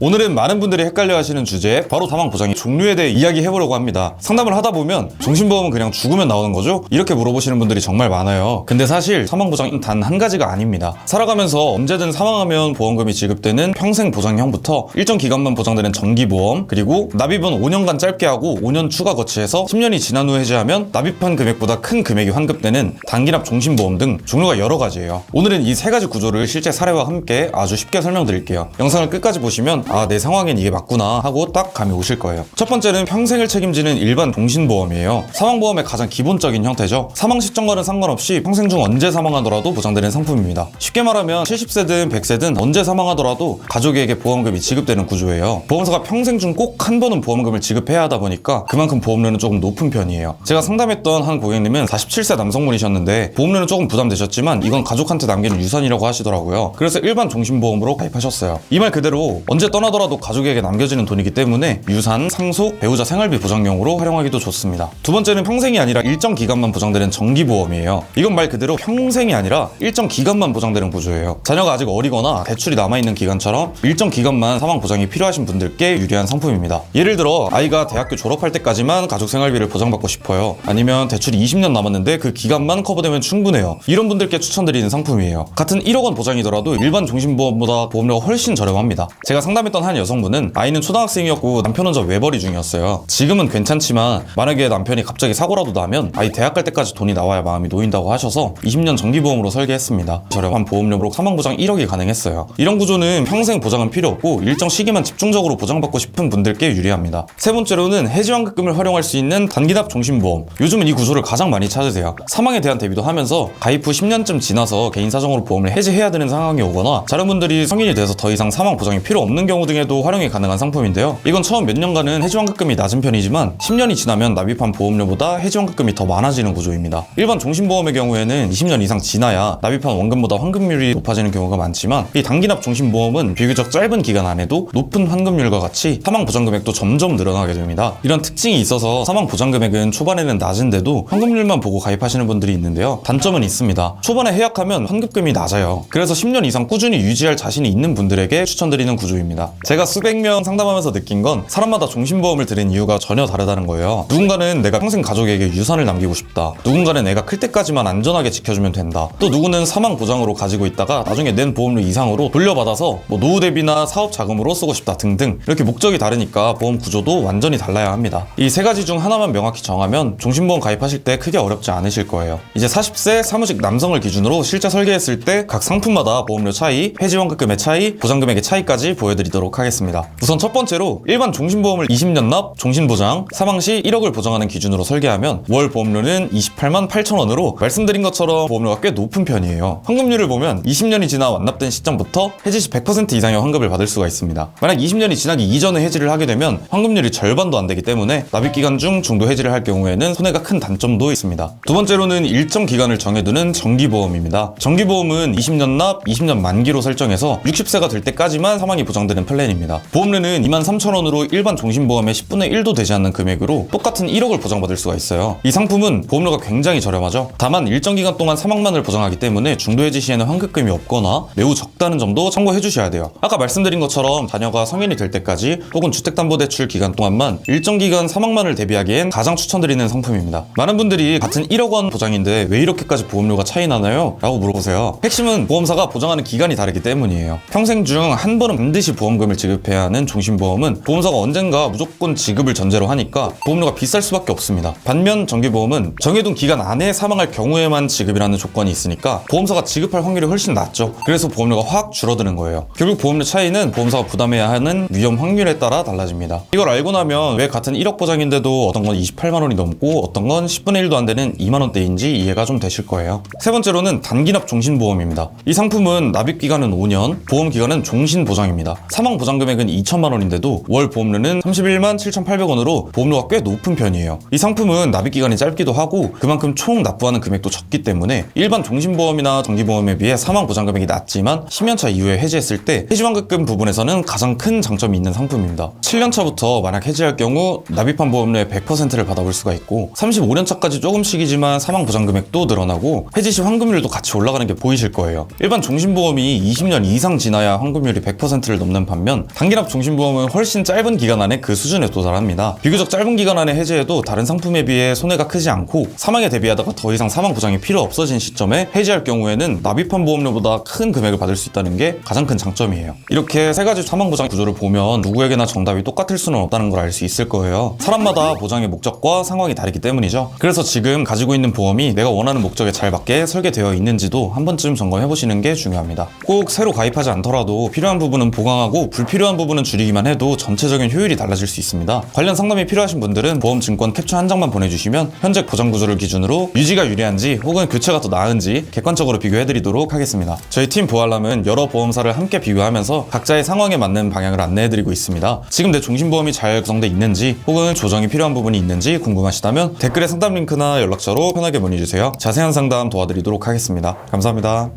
오늘은 많은 분들이 헷갈려 하시는 주제, 바로 사망보장의 종류에 대해 이야기해보려고 합니다. 상담을 하다 보면 종신보험은 그냥 죽으면 나오는 거죠? 이렇게 물어보시는 분들이 정말 많아요. 근데 사실 사망보장은 단 한 가지가 아닙니다. 살아가면서 언제든 사망하면 보험금이 지급되는 평생보장형부터 일정 기간만 보장되는 정기보험, 그리고 납입은 5년간 짧게 하고 5년 추가 거치해서 10년이 지난 후 해지하면 납입한 금액보다 큰 금액이 환급되는 단기납 종신보험 등 종류가 여러 가지예요. 오늘은 이 세 가지 구조를 실제 사례와 함께 아주 쉽게 설명드릴게요. 영상을 끝까지 보시면 내 상황엔 이게 맞구나 하고 딱 감이 오실 거예요. 첫 번째는 평생을 책임지는 일반 종신보험이에요. 사망보험의 가장 기본적인 형태죠. 사망 시점과는 상관없이 평생 중 언제 사망하더라도 보장되는 상품입니다. 쉽게 말하면 70세든 100세든 언제 사망하더라도 가족에게 보험금이 지급되는 구조예요. 보험사가 평생 중 꼭 한 번은 보험금을 지급해야 하다 보니까 그만큼 보험료는 조금 높은 편이에요. 제가 상담했던 한 고객님은 47세 남성분이셨는데 보험료는 조금 부담되셨지만 이건 가족한테 남기는 유산이라고 하시더라고요. 그래서 일반 종신보험으로 가입하셨어요. 이 말 그대로 언제 떠나더라도 가족에게 남겨지는 돈이기 때문에 유산, 상속, 배우자 생활비 보장용으로 활용하기도 좋습니다. 두 번째는 평생이 아니라 일정 기간만 보장되는 정기보험이에요. 이건 말 그대로 평생이 아니라 일정 기간만 보장되는 구조예요. 자녀가 아직 어리거나 대출이 남아있는 기간처럼 일정 기간만 사망 보장이 필요하신 분들께 유리한 상품입니다. 예를 들어 아이가 대학교 졸업할 때까지만 가족 생활비를 보장받고 싶어요. 아니면 대출이 20년 남았는데 그 기간만 커버되면 충분해요. 이런 분들께 추천드리는 상품이에요. 같은 1억 원 보장이더라도 일반 종신보험보다 보험료가 훨씬 저렴합니다. 제가 상담했던 한 여성분은 아이는 초등학생이었고 남편 혼자 외벌이 중이었어요. 지금은 괜찮지만 만약에 남편이 갑자기 사고라도 나면 아이 대학 갈 때까지 돈이 나와야 마음이 놓인다고 하셔서 20년 정기보험으로 설계했습니다. 저렴한 보험료로 사망보장 1억이 가능했어요. 이런 구조는 평생 보장은 필요 없고 일정 시기만 집중적으로 보장받고 싶은 분들께 유리합니다. 세 번째로는 해지환급금을 활용할 수 있는 단기납 종신보험. 요즘은 이 구조를 가장 많이 찾으세요. 사망에 대한 대비도 하면서 가입 후 10년쯤 지나서 개인 사정으로 보험을 해지해야 되는 상황이 오거나 자녀분들이 성인이 돼서 더 이상 사망 보장이 필요 없는 경우 등에도 활용이 가능한 상품인데요. 이건 처음 몇 년간은 해지환급금이 낮은 편이지만 10년이 지나면 납입한 보험료보다 해지환급금이 더 많아지는 구조입니다. 일반 종신보험의 경우에는 20년 이상 지나야 납입한 원금보다 환급률이 높아지는 경우가 많지만 이 단기납 종신보험은 비교적 짧은 기간 안에도 높은 환급률과 같이 사망 보장금액도 점점 늘어나게 됩니다. 이런 특징이 있어서 사망 보장금액은 초반에는 낮은데도 환급률만 보고 가입하시는 분들이 있는데요. 단점은 있습니다. 초반에 해약하면 환급금이 낮아요. 그래서 10년 이상 꾸준히 유지할 자신이 있는 분들에게 추천드리는 구조입니다. 제가 수백 명 상담하면서 느낀 건 사람마다 종신보험을 들인 이유가 전혀 다르다는 거예요. 누군가는 내가 평생 가족에게 유산을 남기고 싶다. 누군가는 내가 클 때까지만 안전하게 지켜주면 된다. 또 누구는 사망 보장으로 가지고 있다가 나중에 낸 보험료 이상으로 돌려받아서 노후 대비나 사업 자금으로 쓰고 싶다 등등 이렇게 목적이 다르니까 보험 구조도 완전히 달라야 합니다. 이 세 가지 중 하나만 명확히 정하면 종신보험 가입하실 때 크게 어렵지 않으실 거예요. 이제 40세 사무직 남성을 기준으로 실제 설계했을 때 각 상품마다 보험료 차이, 해지환급금의 차이, 보장금액의 차이까지 보여드리도록 하겠습니다. 우선 첫 번째로 일반 종신보험을 20년 납, 종신보장, 사망 시 1억을 보장하는 기준으로 설계하면 월 보험료는 28만 8천 원으로 말씀드린 것처럼 보험료가 꽤 높은 편이에요. 환급률을 보면 20년이 지나 완납된 시점부터 해지 시 100% 이상의 환급을 받을 수가 있습니다. 만약 20년이 지나기 이전에 해지를 하게 되면 환급률이 절반도 안 되기 때문에 납입기간 중 중도 해지를 할 경우에는 손해가 큰 단점도 있습니다. 두 번째로는 일정 기간을 정해두는 정기보험입니다. 정기보험은 20년 납, 20년 만기로 설정해서 60세가 될 때까지만 사망이 보장되는 플랜입니다. 보험료는 23,000원으로 일반 종신보험의 10분의 1도 되지 않는 금액으로 똑같은 1억을 보장받을 수가 있어요. 이 상품은 보험료가 굉장히 저렴하죠. 다만 일정 기간 동안 사망만을 보장하기 때문에 중도 해지 시에는 환급금이 없거나 매우 적다는 점도 참고해 주셔야 돼요. 아까 말씀드린 것처럼 자녀가 성인이 될 때까지 혹은 주택담보대출 기간 동안만 일정 기간 사망만을 대비하기엔 가장 추천드리는 상품입니다. 많은 분들이 같은 1억 원 보장인데 왜 이렇게까지 보험료가 차이 나나요? 라고 물어보세요. 핵심은 보험사가 보장하는 기간이 다르기 때문이에요. 평생 중 한 번은 반드시 보험금을 지급해야 하는 종신보험은 보험사가 언젠가 무조건 지급을 전제로 하니까 보험료가 비쌀 수밖에 없습니다. 반면 정기보험은 정해둔 기간 안에 사망할 경우에만 지급이라는 조건이 있으니까 보험사가 지급할 확률이 훨씬 낮죠. 그래서 보험료가 확 줄어드는 거예요. 결국 보험료 차이는 보험사가 부담해야 하는 위험 확률에 따라 달라집니다. 이걸 알고 나면 왜 같은 1억 보장인데도 어떤 건 28만 원이 넘고 어떤 건 10분의 1도 안 되는 2만 원대인지 이해가 좀 되실 거예요. 세 번째로는 단기납 종신보험입니다. 이 상품은 납입기간은 5년, 보험기간은 종신보장입니다. 사망 보장금액은 2천만 원인데도 월 보험료는 31만 7,800원으로 보험료가 꽤 높은 편이에요. 이 상품은 납입기간이 짧기도 하고 그만큼 총 납부하는 금액도 적기 때문에 일반 종신보험이나 정기보험에 비해 사망 보장금액이 낮지만 10년차 이후에 해지했을 때 해지환급금 부분에서는 가장 큰 장점이 있는 상품입니다. 7년차부터 만약 해지할 경우 납입한 보험료의 100%를 받아볼 수가 있고 35년차까지 조금씩이지만 사망 보장금액도 늘어나고 해지 시 환급률도 같이 올라가는 게 보이실 거예요. 일반 종신보험이 20년 이상 지나야 환급률이 100%를 넘는 반면 단기납 종신보험은 훨씬 짧은 기간 안에 그 수준에 도달합니다. 비교적 짧은 기간 안에 해지해도 다른 상품에 비해 손해가 크지 않고 사망에 대비하다가 더 이상 사망 보장이 필요 없어진 시점에 해지할 경우에는 납입한 보험료보다 큰 금액을 받을 수 있다는 게 가장 큰 장점이에요. 이렇게 세 가지 사망 보장 구조를 보면 누구에게나 정답이 똑같을 수는 없다는 걸 알 수 있을 거예요. 사람마다 보장의 목적과 상황이 다르기 때문이죠. 그래서 지금 가지고 있는 보험이 내가 원하는 목적에 잘 맞게 설계되어 있는지도 한 번쯤 점검해보시는 게 중요합니다. 꼭 새로 가입하지 않더라도 필요한 부분은 보강하고 불필요한 부분은 줄이기만 해도 전체적인 효율이 달라질 수 있습니다. 관련 상담이 필요하신 분들은 보험 증권 캡처 한 장만 보내주시면 현재 보장 구조를 기준으로 유지가 유리한지 혹은 교체가 더 나은지 객관적으로 비교해드리도록 하겠습니다. 저희 팀 보알람은 여러 보험사를 함께 비교하면서 각자의 상황에 맞는 방향을 안내해드리고 있습니다. 지금 내 종신보험이 잘 구성돼 있는지 혹은 조정이 필요한 부분이 있는지 궁금하시다면 댓글에 상담 링크나 연락처로 편하게 문의주세요. 자세한 상담 도와드리도록 하겠습니다. 감사합니다.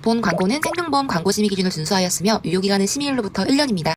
본 광고는 생명보험 광고 심의 기준을 준수하였으며 유효기간은 심의일로부터 1년입니다.